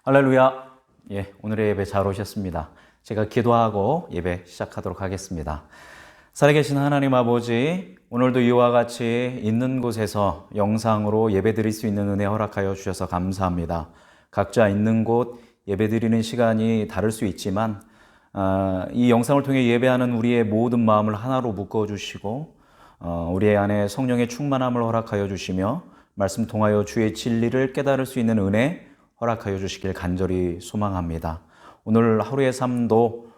할렐루야. 오늘의 예배 잘 오셨습니다. 제가 기도하고 예배 시작하도록 하겠습니다. 살아계신 하나님 아버지, 오늘도 이와 같이 있는 곳에서 영상으로 예배 드릴 수 있는 은혜 허락하여 주셔서 감사합니다. 각자 있는 곳 예배 드리는 시간이 다를 수 있지만 이 영상을 통해 예배하는 우리의 모든 마음을 하나로 묶어주시고 우리 안에 성령의 충만함을 허락하여 주시며 말씀 통하여 주의 진리를 깨달을 수 있는 은혜 허락하여 주시길 간절히 소망합니다. 오늘 하루의 삶도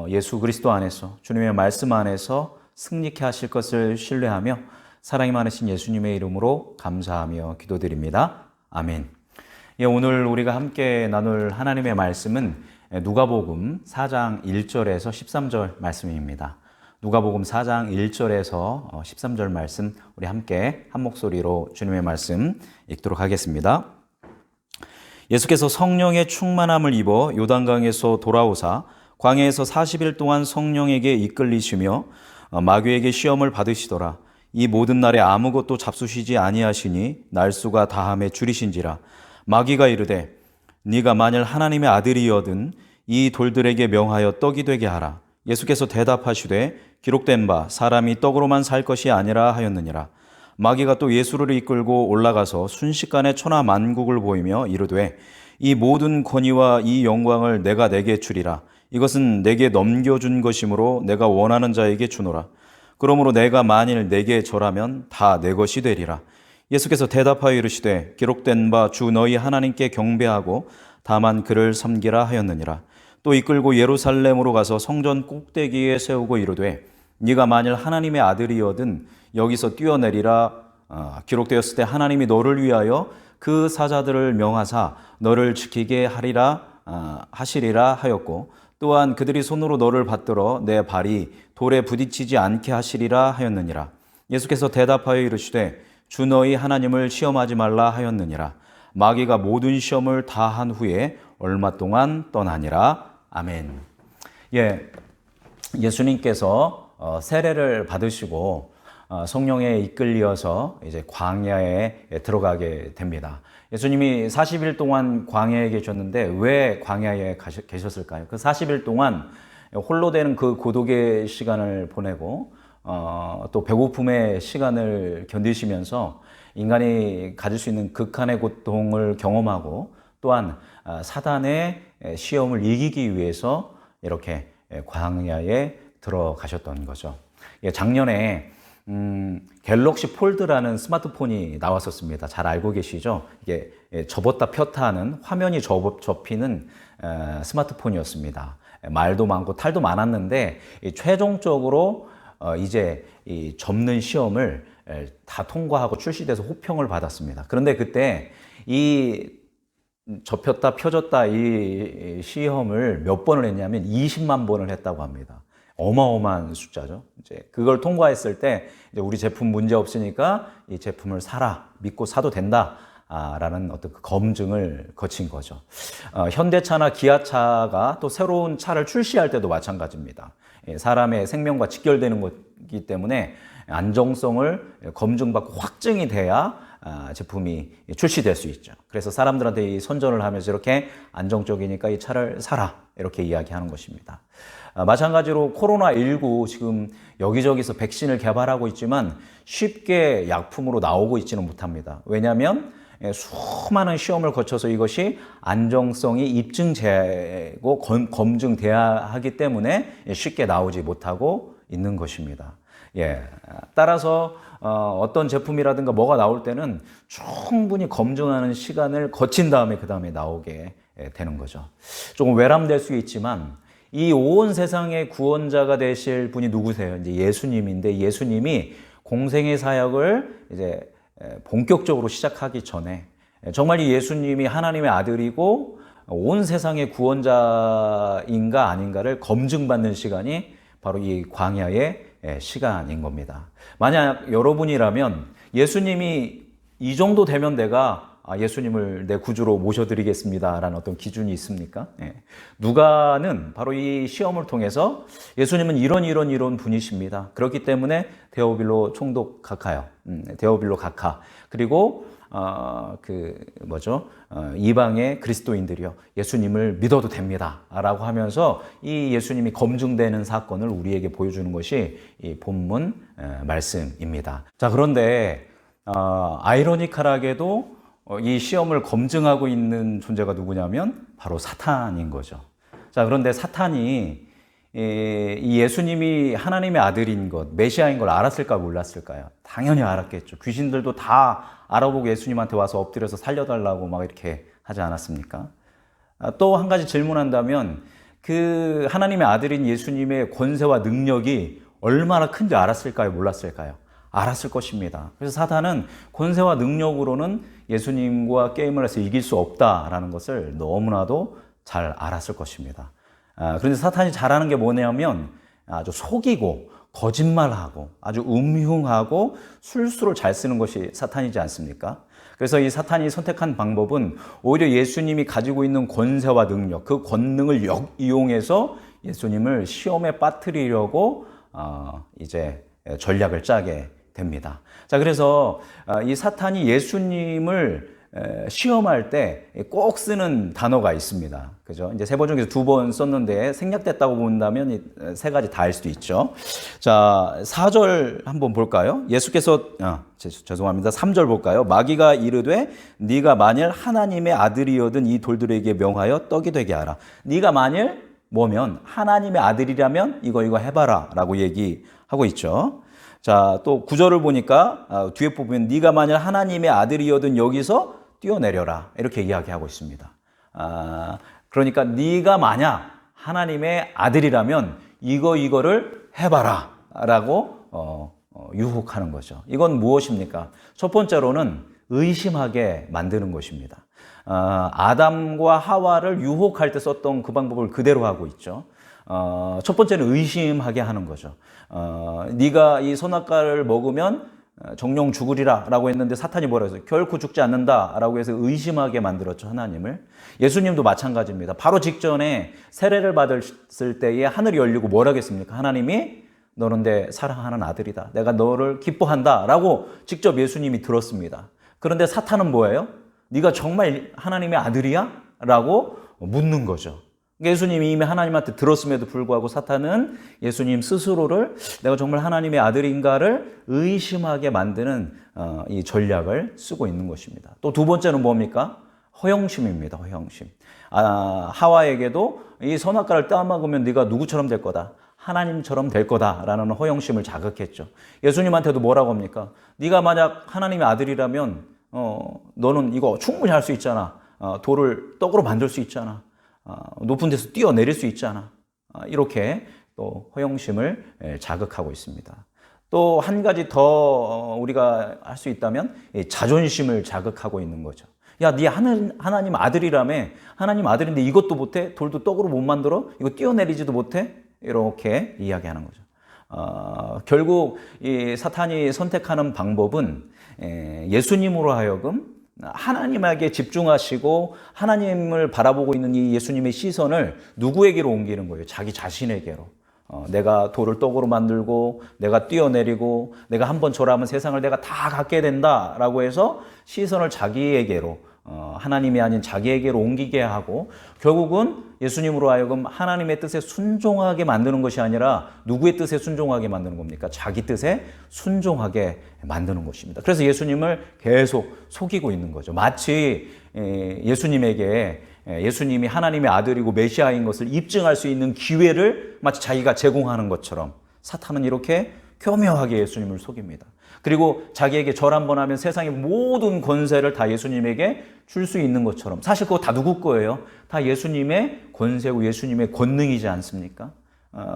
예수 그리스도 안에서, 주님의 말씀 안에서 승리케 하실 것을 신뢰하며 사랑이 많으신 예수님의 이름으로 감사하며 기도드립니다. 아멘. 오늘 우리가 함께 나눌 하나님의 말씀은 누가복음 4장 1절에서 13절 말씀입니다. 누가복음 4장 1절에서 13절 말씀 우리 함께 한 목소리로 주님의 말씀 읽도록 하겠습니다. 예수께서 성령의 충만함을 입어 요단강에서 돌아오사 광야에서 40일 동안 성령에게 이끌리시며 마귀에게 시험을 받으시더라. 이 모든 날에 아무것도 잡수시지 아니하시니 날수가 다함에 줄이신지라. 마귀가 이르되 네가 만일 하나님의 아들이여든 이 돌들에게 명하여 떡이 되게 하라. 예수께서 대답하시되 기록된 바 사람이 떡으로만 살 것이 아니라 하였느니라. 마귀가 또 예수를 이끌고 올라가서 순식간에 천하 만국을 보이며 이르되 이 모든 권위와 이 영광을 내가 내게 주리라. 이것은 내게 넘겨준 것이므로 내가 원하는 자에게 주노라. 그러므로 내가 만일 내게 절하면 다 내 것이 되리라. 예수께서 대답하여 이르시되 기록된 바 주 너희 하나님께 경배하고 다만 그를 섬기라 하였느니라. 또 이끌고 예루살렘으로 가서 성전 꼭대기에 세우고 이르되 네가 만일 하나님의 아들이여든 여기서 뛰어내리라. 기록되었을 때 하나님이 너를 위하여 그 사자들을 명하사 너를 지키게 하시리라 하였고 또한 그들이 손으로 너를 받들어 내 발이 돌에 부딪히지 않게 하시리라 하였느니라. 예수께서 대답하여 이르시되 주 너희 하나님을 시험하지 말라 하였느니라. 마귀가 모든 시험을 다 한 후에 얼마 동안 떠나니라. 아멘. 예수님께서 세례를 받으시고 성령에 이끌려서 이제 광야에 들어가게 됩니다. 예수님이 40일 동안 광야에 계셨는데 왜 광야에 계셨을까요? 그 40일 동안 홀로 되는 그 고독의 시간을 보내고 또 배고픔의 시간을 견디시면서 인간이 가질 수 있는 극한의 고통을 경험하고 또한 사단의 시험을 이기기 위해서 이렇게 광야에 들어가셨던 거죠. 작년에 갤럭시 폴드라는 스마트폰이 나왔었습니다. 잘 알고 계시죠? 이게 접었다 폈다 하는 화면이 접히는 스마트폰이었습니다. 말도 많고 탈도 많았는데 최종적으로 이제 이 접는 시험을 다 통과하고 출시돼서 호평을 받았습니다. 그런데 그때 이 접혔다 펴졌다 이 시험을 몇 번을 했냐면 20만 번을 했다고 합니다. 어마어마한 숫자죠. 이제 그걸 통과했을 때 이제 우리 제품 문제 없으니까 이 제품을 사라, 믿고 사도 된다. 라는 어떤 그 검증을 거친 거죠. 현대차나 기아차가 또 새로운 차를 출시할 때도 마찬가지입니다. 사람의 생명과 직결되는 거기 때문에 안정성을 검증받고 확증이 돼야 제품이 출시될 수 있죠. 그래서 사람들한테 이 선전을 하면서 이렇게 안정적이니까 이 차를 사라 이렇게 이야기하는 것입니다. 마찬가지로 코로나19 지금 여기저기서 백신을 개발하고 있지만 쉽게 약품으로 나오고 있지는 못합니다. 왜냐하면 수많은 시험을 거쳐서 이것이 안정성이 입증되고 검증돼야 하기 때문에 쉽게 나오지 못하고 있는 것입니다. 따라서 어떤 제품이라든가 뭐가 나올 때는 충분히 검증하는 시간을 거친 다음에 그 다음에 나오게 되는 거죠. 조금 외람될 수 있지만 이 온 세상의 구원자가 되실 분이 누구세요? 이제 예수님인데 예수님이 공생의 사역을 이제 본격적으로 시작하기 전에 정말 이 예수님이 하나님의 아들이고 온 세상의 구원자인가 아닌가를 검증받는 시간이 바로 이 광야의 시간인 겁니다. 만약 여러분이라면 예수님이 이 정도 되면 내가 예수님을 내 구주로 모셔드리겠습니다 라는 어떤 기준이 있습니까? 누가는 바로 이 시험을 통해서 예수님은 이런 분이십니다. 그렇기 때문에 데오빌로 총독 각하요. 데오빌로 각하. 그리고 이방의 그리스도인들이요, 예수님을 믿어도 됩니다 라고 하면서 이 예수님이 검증되는 사건을 우리에게 보여주는 것이 이 본문 말씀입니다. 자, 그런데 아이러니컬하게도 이 시험을 검증하고 있는 존재가 누구냐면 바로 사탄인 거죠. 자, 그런데 사탄이 이 예수님이 하나님의 아들인 것, 메시아인 걸 알았을까 몰랐을까요? 당연히 알았겠죠. 귀신들도 다 알아보고 예수님한테 와서 엎드려서 살려달라고 막 이렇게 하지 않았습니까? 또 한 가지 질문한다면 그 하나님의 아들인 예수님의 권세와 능력이 얼마나 큰지 알았을까요? 몰랐을까요? 알았을 것입니다. 그래서 사탄은 권세와 능력으로는 예수님과 게임을 해서 이길 수 없다라는 것을 너무나도 잘 알았을 것입니다. 그런데 사탄이 잘하는 게 뭐냐면 아주 속이고 거짓말하고 아주 음흉하고 술수를 잘 쓰는 것이 사탄이지 않습니까? 그래서 이 사탄이 선택한 방법은 오히려 예수님이 가지고 있는 권세와 능력, 그 권능을 이용해서 예수님을 시험에 빠뜨리려고 이제 전략을 짜게 됩니다. 자, 그래서 이 사탄이 예수님을 시험할 때 꼭 쓰는 단어가 있습니다. 그죠? 이제 세 번 중에서 2번 썼는데 생략됐다고 본다면 세 가지 다 할 수도 있죠. 자, 4절 한번 볼까요? 예수께서, 죄송합니다. 3절 볼까요? 마귀가 이르되 네가 만일 하나님의 아들이거든 이 돌들에게 명하여 떡이 되게 하라. 네가 만일 뭐면 하나님의 아들이라면 이거 해봐라 라고 얘기하고 있죠. 자, 또 9절을 보니까 뒤에 보면 네가 만일 하나님의 아들이거든 여기서 뛰어내려라 이렇게 이야기하고 있습니다. 그러니까 네가 만약 하나님의 아들이라면 이거를 해봐라 라고 유혹하는 거죠. 이건 무엇입니까? 첫 번째로는 의심하게 만드는 것입니다. 아담과 하와를 유혹할 때 썼던 그 방법을 그대로 하고 있죠. 첫 번째는 의심하게 하는 거죠. 네가 이 선악과를 먹으면 정령 죽으리라 라고 했는데 사탄이 뭐라고 했어요? 결코 죽지 않는다 라고 해서 의심하게 만들었죠, 하나님을. 예수님도 마찬가지입니다. 바로 직전에 세례를 받았을 때에 하늘이 열리고 뭐라고 했습니까? 하나님이 너는 내 사랑하는 아들이다, 내가 너를 기뻐한다 라고 직접 예수님이 들었습니다. 그런데 사탄은 뭐예요? 네가 정말 하나님의 아들이야? 라고 묻는 거죠. 예수님이 이미 하나님한테 들었음에도 불구하고 사탄은 예수님 스스로를 내가 정말 하나님의 아들인가를 의심하게 만드는 이 전략을 쓰고 있는 것입니다. 또 두 번째는 뭡니까? 허영심입니다. 허영심. 하와에게도 이 선악과를 따먹으면 네가 누구처럼 될 거다, 하나님처럼 될 거다라는 허영심을 자극했죠. 예수님한테도 뭐라고 합니까? 네가 만약 하나님의 아들이라면 너는 이거 충분히 할 수 있잖아. 돌을 떡으로 만들 수 있잖아. 높은 데서 뛰어내릴 수 있잖아. 이렇게 또 허영심을 자극하고 있습니다. 또 한 가지 더 우리가 할 수 있다면 자존심을 자극하고 있는 거죠. 야, 네 하나님 아들이라며, 하나님 아들인데 이것도 못해? 돌도 떡으로 못 만들어? 이거 뛰어내리지도 못해? 이렇게 이야기하는 거죠. 결국 이 사탄이 선택하는 방법은 예수님으로 하여금 하나님에게 집중하시고 하나님을 바라보고 있는 이 예수님의 시선을 누구에게로 옮기는 거예요? 자기 자신에게로. 내가 돌을 떡으로 만들고 내가 뛰어내리고 내가 한번 저라면 세상을 내가 다 갖게 된다라고 해서 시선을 자기에게로, 하나님이 아닌 자기에게로 옮기게 하고 결국은 예수님으로 하여금 하나님의 뜻에 순종하게 만드는 것이 아니라 누구의 뜻에 순종하게 만드는 겁니까? 자기 뜻에 순종하게 만드는 것입니다. 그래서 예수님을 계속 속이고 있는 거죠. 마치 예수님에게 예수님이 하나님의 아들이고 메시아인 것을 입증할 수 있는 기회를 마치 자기가 제공하는 것처럼 사탄은 이렇게 교묘하게 예수님을 속입니다. 그리고 자기에게 절 한번 하면 세상의 모든 권세를 다 예수님에게 줄 수 있는 것처럼, 사실 그거 다 누구 거예요? 다 예수님의 권세고 예수님의 권능이지 않습니까?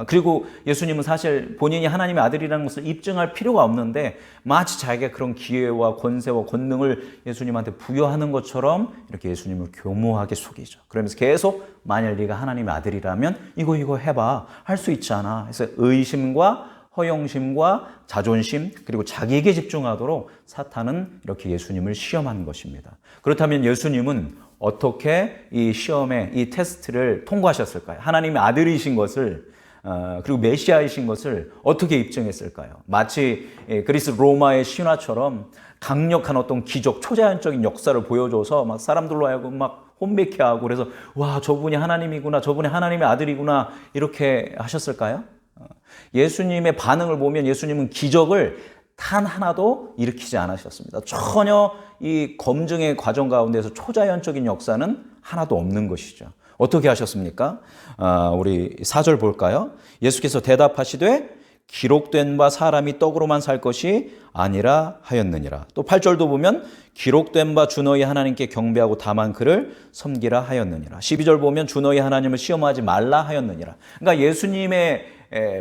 그리고 예수님은 사실 본인이 하나님의 아들이라는 것을 입증할 필요가 없는데 마치 자기가 그런 기회와 권세와 권능을 예수님한테 부여하는 것처럼 이렇게 예수님을 교묘하게 속이죠. 그러면서 계속 만약 네가 하나님의 아들이라면 이거 해봐, 할 수 있잖아. 그래서 의심과 허영심과 자존심 그리고 자기에게 집중하도록 사탄은 이렇게 예수님을 시험하는 것입니다. 그렇다면 예수님은 어떻게 이 시험에 이 테스트를 통과하셨을까요? 하나님의 아들이신 것을 그리고 메시아이신 것을 어떻게 입증했을까요? 마치 그리스 로마의 신화처럼 강력한 어떤 기적, 초자연적인 역사를 보여줘서 막 사람들로 하여금 막 혼미케 하고 그래서 와, 저분이 하나님이구나, 저분이 하나님의 아들이구나 이렇게 하셨을까요? 예수님의 반응을 보면 예수님은 기적을 단 하나도 일으키지 않으셨습니다. 전혀 이 검증의 과정 가운데서 초자연적인 역사는 하나도 없는 것이죠. 어떻게 하셨습니까? 우리 4절 볼까요? 예수께서 대답하시되 기록된 바 사람이 떡으로만 살 것이 아니라 하였느니라. 또 8절도 보면 기록된 바 주 너희 하나님께 경배하고 다만 그를 섬기라 하였느니라. 12절 보면 주 너희 하나님을 시험하지 말라 하였느니라. 그러니까 예수님의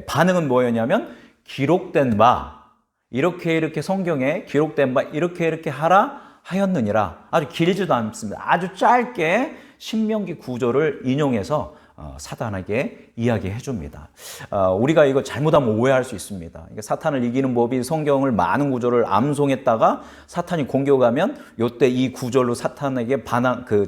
반응은 뭐였냐면 기록된 바 이렇게 성경에 기록된 바 이렇게 하라 하였느니라. 아주 길지도 않습니다. 아주 짧게 신명기 9절을 인용해서 사탄에게 이야기해 줍니다. 우리가 이거 잘못하면 오해할 수 있습니다. 사탄을 이기는 법이 성경을 많은 구절을 암송했다가 사탄이 공격하면 요때 이 구절로 사탄에게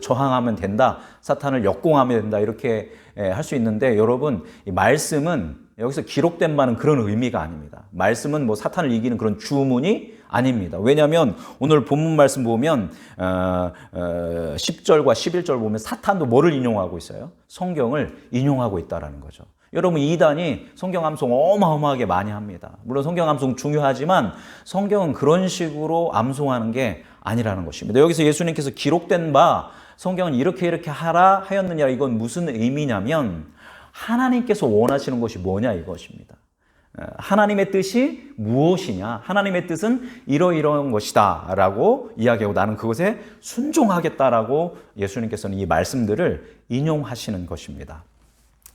저항하면 된다. 사탄을 역공하면 된다. 이렇게 할 수 있는데 여러분, 이 말씀은 여기서 기록된 바는 그런 의미가 아닙니다. 말씀은 뭐 사탄을 이기는 그런 주문이 아닙니다. 왜냐하면 오늘 본문 말씀 보면 10절과 11절 보면 사탄도 뭐를 인용하고 있어요? 성경을 인용하고 있다는 거죠. 여러분, 이단이 성경 암송 어마어마하게 많이 합니다. 물론 성경 암송 중요하지만 성경은 그런 식으로 암송하는 게 아니라는 것입니다. 여기서 예수님께서 기록된 바 성경은 이렇게 하라 하였느냐, 이건 무슨 의미냐면 하나님께서 원하시는 것이 뭐냐 이것입니다. 하나님의 뜻이 무엇이냐? 하나님의 뜻은 이러이러한 것이다 라고 이야기하고 나는 그것에 순종하겠다라고 예수님께서는 이 말씀들을 인용하시는 것입니다.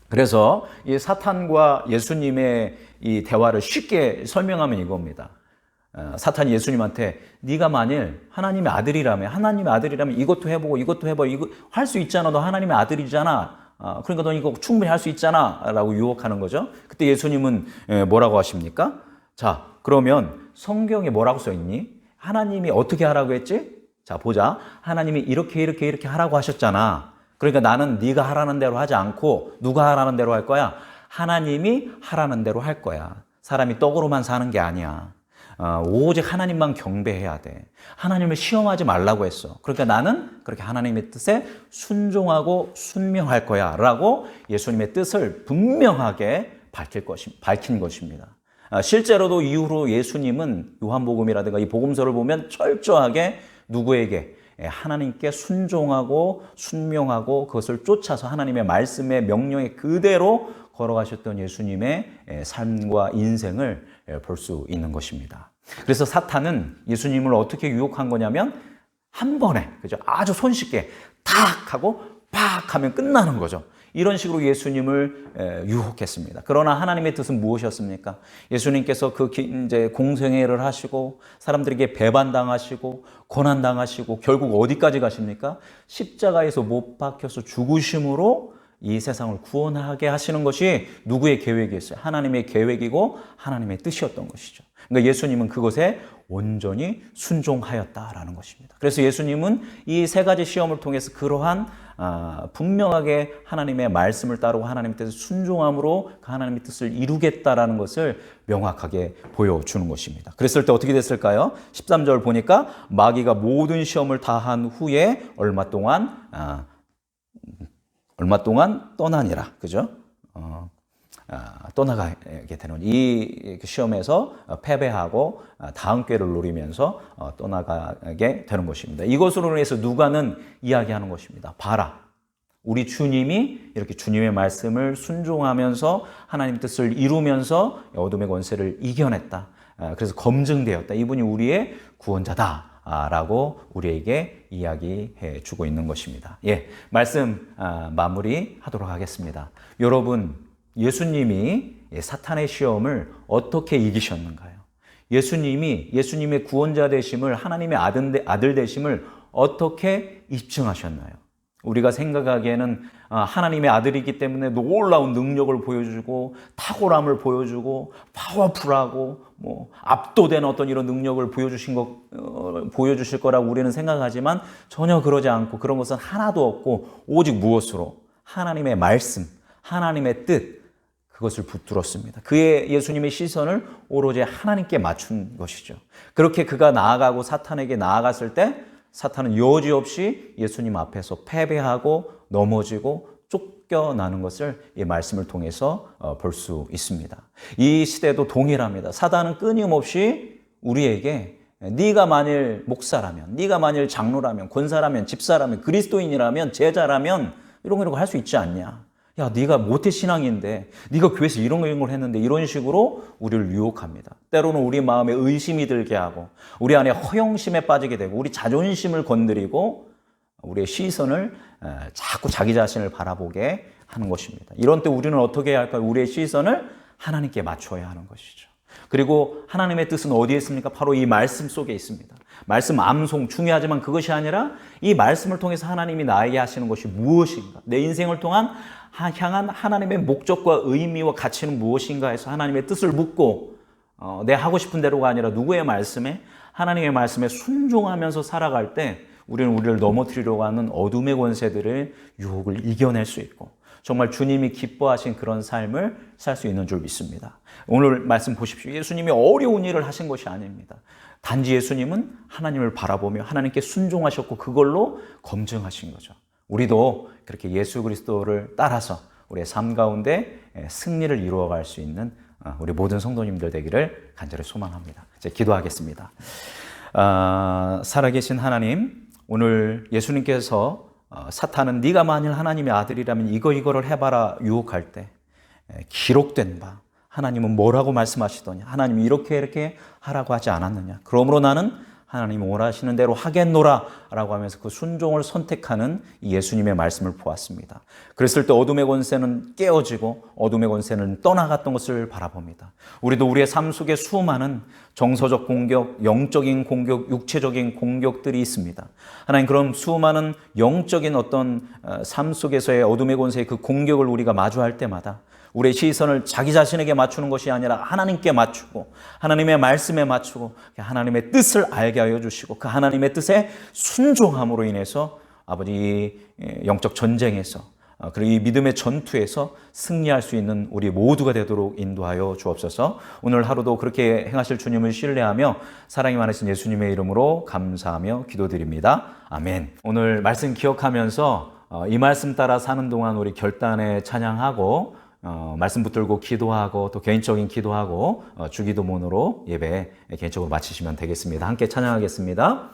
그래서 이 사탄과 예수님의 이 대화를 쉽게 설명하면 이겁니다. 사탄이 예수님한테 네가 만일 하나님의 아들이라면 이것도 해보고 이것도 해봐, 이거 할 수 있잖아, 너 하나님의 아들이잖아, 그러니까 너 이거 충분히 할 수 있잖아 라고 유혹하는 거죠. 그때 예수님은 뭐라고 하십니까? 자, 그러면 성경에 뭐라고 써있니? 하나님이 어떻게 하라고 했지? 자, 보자. 하나님이 이렇게 하라고 하셨잖아. 그러니까 나는 네가 하라는 대로 하지 않고 누가 하라는 대로 할 거야? 하나님이 하라는 대로 할 거야. 사람이 떡으로만 사는 게 아니야. 오직 하나님만 경배해야 돼. 하나님을 시험하지 말라고 했어. 그러니까 나는 그렇게 하나님의 뜻에 순종하고 순명할 거야 라고 예수님의 뜻을 분명하게 밝힌 것입니다. 실제로도 이후로 예수님은 요한복음이라든가 이 복음서를 보면 철저하게 누구에게? 하나님께 순종하고 순명하고 그것을 쫓아서 하나님의 말씀의 명령에 그대로 걸어가셨던 예수님의 삶과 인생을 볼 수 있는 것입니다. 그래서 사탄은 예수님을 어떻게 유혹한 거냐면 한 번에, 그죠? 아주 손쉽게 탁 하고 팍 하면 끝나는 거죠. 이런 식으로 예수님을 유혹했습니다. 그러나 하나님의 뜻은 무엇이었습니까? 예수님께서 이제 공생애를 하시고 사람들에게 배반당하시고 고난당하시고 결국 어디까지 가십니까? 십자가에서 못 박혀서 죽으심으로 이 세상을 구원하게 하시는 것이 누구의 계획이었어요? 하나님의 계획이고 하나님의 뜻이었던 것이죠. 그러니까 예수님은 그것에 온전히 순종하였다라는 것입니다. 그래서 예수님은 이 세 가지 시험을 통해서 그러한 분명하게 하나님의 말씀을 따르고 하나님의 뜻을 순종함으로 그 하나님의 뜻을 이루겠다라는 것을 명확하게 보여주는 것입니다. 그랬을 때 어떻게 됐을까요? 13절 보니까 마귀가 모든 시험을 다 한 후에 얼마 동안 떠나니라. 그죠? 떠나가게 되는 이 시험에서 패배하고 다음 기회를 노리면서 떠나가게 되는 것입니다. 이것으로 인해서 누가는 이야기하는 것입니다. 봐라. 우리 주님이 이렇게 주님의 말씀을 순종하면서 하나님 뜻을 이루면서 어둠의 권세를 이겨냈다. 그래서 검증되었다. 이분이 우리의 구원자다. 라고 우리에게 이야기해 주고 있는 것입니다. 예, 말씀 마무리하도록 하겠습니다. 여러분, 예수님이 사탄의 시험을 어떻게 이기셨는가요? 예수님의 구원자 되심을, 하나님의 아들 되심을 어떻게 입증하셨나요? 우리가 생각하기에는 하나님의 아들이기 때문에 놀라운 능력을 보여주고 탁월함을 보여주고 파워풀하고 압도되는 어떤 이런 능력을 보여주실 거라고 우리는 생각하지만 전혀 그러지 않고 그런 것은 하나도 없고 오직 무엇으로? 하나님의 말씀, 하나님의 뜻, 그것을 붙들었습니다. 그의 예수님의 시선을 오로지 하나님께 맞춘 것이죠. 그렇게 그가 나아가고 사탄에게 나아갔을 때 사탄은 여지없이 예수님 앞에서 패배하고 넘어지고 쫓겨나는 것을 이 말씀을 통해서 볼 수 있습니다. 이 시대도 동일합니다. 사단은 끊임없이 우리에게 네가 만일 목사라면, 네가 만일 장로라면, 권사라면, 집사라면, 그리스도인이라면, 제자라면 이런 거 할 수 있지 않냐? 야, 네가 모태신앙인데, 네가 교회에서 이런 걸 했는데, 이런 식으로 우리를 유혹합니다. 때로는 우리 마음에 의심이 들게 하고, 우리 안에 허영심에 빠지게 되고, 우리 자존심을 건드리고, 우리의 시선을 자꾸 자기 자신을 바라보게 하는 것입니다. 이런 때 우리는 어떻게 해야 할까요? 우리의 시선을 하나님께 맞춰야 하는 것이죠. 그리고 하나님의 뜻은 어디에 있습니까? 바로 이 말씀 속에 있습니다. 말씀 암송 중요하지만 그것이 아니라 이 말씀을 통해서 하나님이 나에게 하시는 것이 무엇인가? 내 인생을 향한 하나님의 목적과 의미와 가치는 무엇인가 해서 하나님의 뜻을 묻고 내 하고 싶은 대로가 아니라 누구의 말씀에, 하나님의 말씀에 순종하면서 살아갈 때 우리는 우리를 넘어뜨리려고 하는 어둠의 권세들의 유혹을 이겨낼 수 있고 정말 주님이 기뻐하신 그런 삶을 살 수 있는 줄 믿습니다. 오늘 말씀 보십시오. 예수님이 어려운 일을 하신 것이 아닙니다. 단지 예수님은 하나님을 바라보며 하나님께 순종하셨고 그걸로 검증하신 거죠. 우리도 그렇게 예수 그리스도를 따라서 우리의 삶 가운데 승리를 이루어갈 수 있는 우리 모든 성도님들 되기를 간절히 소망합니다. 이제 기도하겠습니다. 살아계신 하나님, 오늘 예수님께서 사탄은 네가 만일 하나님의 아들이라면 이거를 해봐라 유혹할 때 기록된 바 하나님은 뭐라고 말씀하시더냐, 하나님이 이렇게 하라고 하지 않았느냐, 그러므로 나는 하나님이 원하시는 대로 하겠노라 라고 하면서 그 순종을 선택하는 이 예수님의 말씀을 보았습니다. 그랬을 때 어둠의 권세는 깨어지고 어둠의 권세는 떠나갔던 것을 바라봅니다. 우리도 우리의 삶 속에 수많은 정서적 공격, 영적인 공격, 육체적인 공격들이 있습니다. 하나님, 그런 수많은 영적인 어떤 삶 속에서의 어둠의 권세의 그 공격을 우리가 마주할 때마다 우리의 시선을 자기 자신에게 맞추는 것이 아니라 하나님께 맞추고 하나님의 말씀에 맞추고 하나님의 뜻을 알게 하여 주시고 그 하나님의 뜻에 순종함으로 인해서 아버지 영적 전쟁에서 그리고 이 믿음의 전투에서 승리할 수 있는 우리 모두가 되도록 인도하여 주옵소서. 오늘 하루도 그렇게 행하실 주님을 신뢰하며 사랑이 많으신 예수님의 이름으로 감사하며 기도드립니다. 아멘. 오늘 말씀 기억하면서 이 말씀 따라 사는 동안 우리 결단에 찬양하고 말씀 붙들고 기도하고 또 개인적인 기도하고 주기도문으로 예배 개인적으로 마치시면 되겠습니다. 함께 찬양하겠습니다.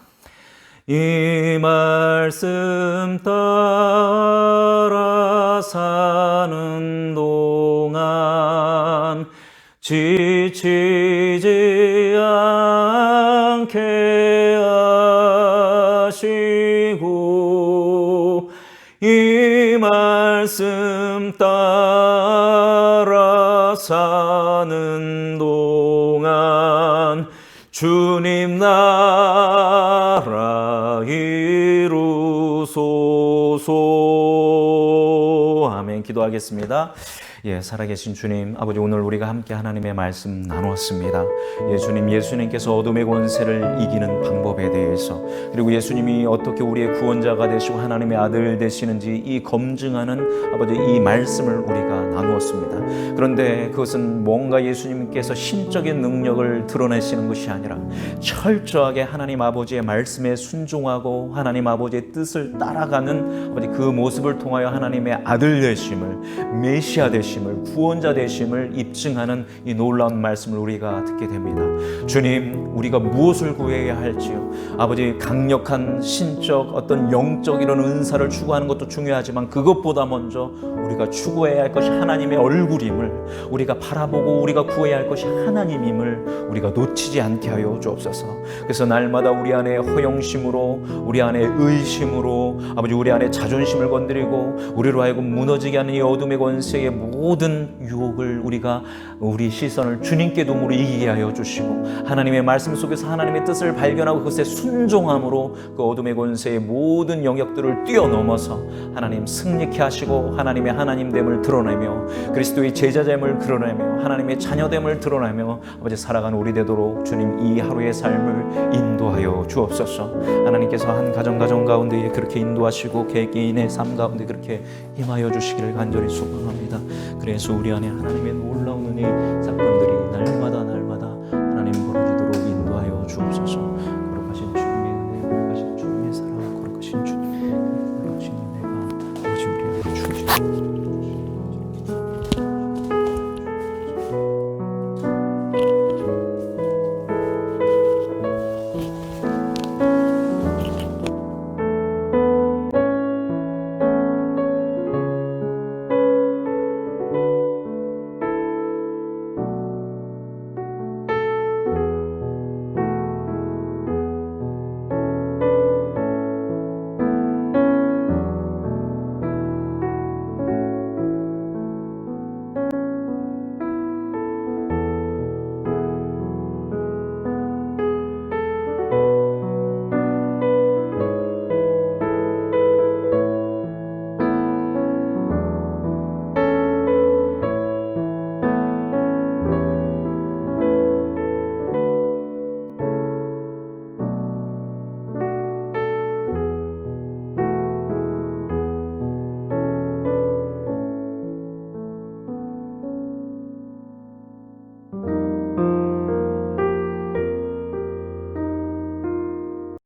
이 말씀 따라 사는 동안 지치지 않게 하시고 이 말씀 따라 사는 동안 주님 나라 이루소서. 아멘. 기도하겠습니다. 살아계신 주님, 아버지, 오늘 우리가 함께 하나님의 말씀 나누었습니다. 주님, 예수님께서 어둠의 권세를 이기는 방법에 대해서, 그리고 예수님이 어떻게 우리의 구원자가 되시고 하나님의 아들 되시는지 이 검증하는 아버지 이 말씀을 우리가 나누었습니다. 그런데 그것은 뭔가 예수님께서 신적인 능력을 드러내시는 것이 아니라 철저하게 하나님 아버지의 말씀에 순종하고 하나님 아버지의 뜻을 따라가는 아버지 그 모습을 통하여 하나님의 아들 되심을, 메시아 되심을, 구원자 되심을 입증하는 이 놀라운 말씀을 우리가 듣게 됩니다. 주님, 우리가 무엇을 구해야 할지요, 아버지, 강력한 신적 어떤 영적 이런 은사를 추구하는 것도 중요하지만 그것보다 먼저 우리가 추구해야 할 것이 하나님의 얼굴임을 우리가 바라보고 우리가 구해야 할 것이 하나님임을 우리가 놓치지 않게 하여 주옵소서. 그래서 날마다 우리 안에 허영심으로, 우리 안에 의심으로, 아버지, 우리 안에 자존심을 건드리고 우리로 하여금 무너지게 하는 이 어둠의 권세의 모든 유혹을 우리 시선을 주님께 둠으로 이기게 하여 주시고 하나님의 말씀 속에서 하나님의 뜻을 발견하고 그것에 순종함으로 그 어둠의 권세의 모든 영역들을 뛰어넘어서 하나님 승리케 하시고 하나님의 하나님됨을 드러내며 그리스도의 제자됨을 드러내며 하나님의 자녀됨을 드러내며 아버지 살아가는 우리 되도록 주님 이 하루의 삶을 인도하여 주옵소서. 하나님께서 한 가정 가운데 그렇게 인도하시고 개개인의 삶 가운데 그렇게 임하여 주시기를 간절히 소망합니다. 그래서 우리 안에 하나님의 놀라운 은혜